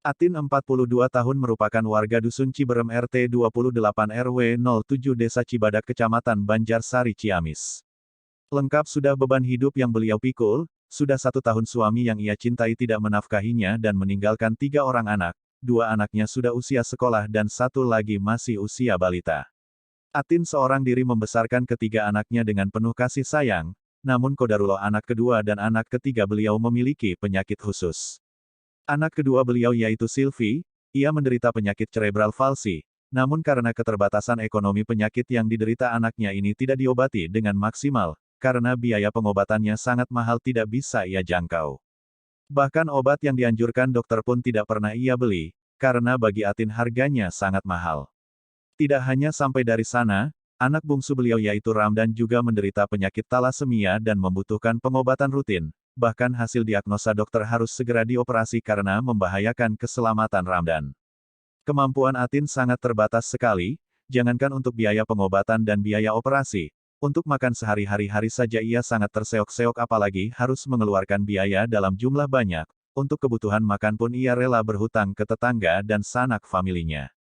Atin 42 tahun merupakan warga Dusun Ciberem RT 28 RW 07 Desa Cibadak Kecamatan Banjarsari Ciamis. Lengkap sudah beban hidup yang beliau pikul, sudah 1 tahun suami yang ia cintai tidak menafkahinya dan meninggalkan 3 orang anak, 2 anaknya sudah usia sekolah dan 1 lagi masih usia balita. Atin seorang diri membesarkan ketiga anaknya dengan penuh kasih sayang, namun kodarullah anak kedua dan anak ketiga beliau memiliki penyakit khusus. Anak kedua beliau yaitu Silvi, ia menderita penyakit cerebral palsy, namun karena keterbatasan ekonomi penyakit yang diderita anaknya ini tidak diobati dengan maksimal, karena biaya pengobatannya sangat mahal tidak bisa ia jangkau. Bahkan obat yang dianjurkan dokter pun tidak pernah ia beli, karena bagi Atin harganya sangat mahal. Tidak hanya sampai dari sana, anak bungsu beliau yaitu Ramdan juga menderita penyakit talasemia dan membutuhkan pengobatan rutin. Bahkan hasil diagnosa dokter harus segera dioperasi karena membahayakan keselamatan Ramdan. Kemampuan Atin sangat terbatas sekali, jangankan untuk biaya pengobatan dan biaya operasi, untuk makan sehari-hari saja ia sangat terseok-seok apalagi harus mengeluarkan biaya dalam jumlah banyak, untuk kebutuhan makan pun ia rela berhutang ke tetangga dan sanak familinya.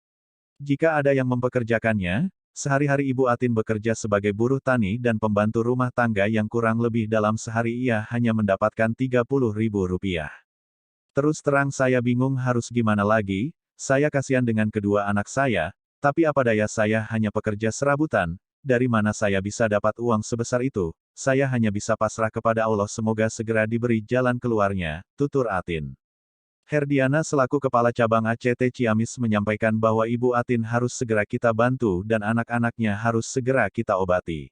Jika ada yang mempekerjakannya, sehari-hari Ibu Atin bekerja sebagai buruh tani dan pembantu rumah tangga yang kurang lebih dalam sehari ia hanya mendapatkan Rp30.000. Terus terang saya bingung harus gimana lagi, saya kasihan dengan kedua anak saya, tapi apa daya saya hanya pekerja serabutan, dari mana saya bisa dapat uang sebesar itu, saya hanya bisa pasrah kepada Allah semoga segera diberi jalan keluarnya, tutur Atin. Herdiana selaku Kepala Cabang ACT Ciamis menyampaikan bahwa Ibu Atin harus segera kita bantu dan anak-anaknya harus segera kita obati.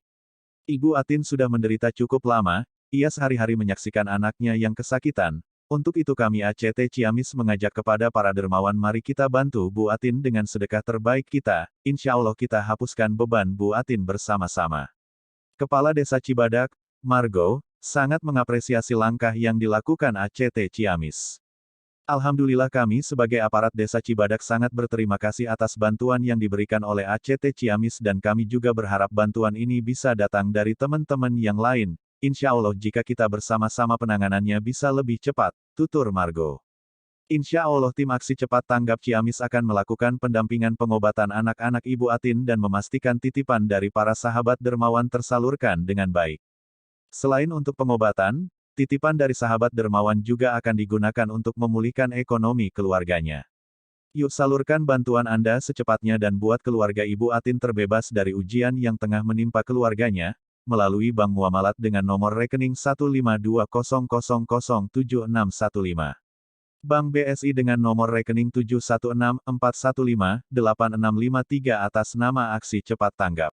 Ibu Atin sudah menderita cukup lama, ia sehari-hari menyaksikan anaknya yang kesakitan, untuk itu kami ACT Ciamis mengajak kepada para dermawan mari kita bantu Bu Atin dengan sedekah terbaik kita, insya Allah kita hapuskan beban Bu Atin bersama-sama. Kepala Desa Cibadak, Margo, sangat mengapresiasi langkah yang dilakukan ACT Ciamis. Alhamdulillah kami sebagai aparat Desa Cibadak sangat berterima kasih atas bantuan yang diberikan oleh ACT Ciamis dan kami juga berharap bantuan ini bisa datang dari teman-teman yang lain, insya Allah jika kita bersama-sama penanganannya bisa lebih cepat, tutur Margo. Insya Allah tim aksi cepat tanggap Ciamis akan melakukan pendampingan pengobatan anak-anak Ibu Atin dan memastikan titipan dari para sahabat dermawan tersalurkan dengan baik. Selain untuk pengobatan, titipan dari sahabat dermawan juga akan digunakan untuk memulihkan ekonomi keluarganya. Yuk salurkan bantuan Anda secepatnya dan buat keluarga Ibu Atin terbebas dari ujian yang tengah menimpa keluarganya, melalui Bank Muamalat dengan nomor rekening 15200007615. Bank BSI dengan nomor rekening 7164158653 atas nama Aksi Cepat Tanggap.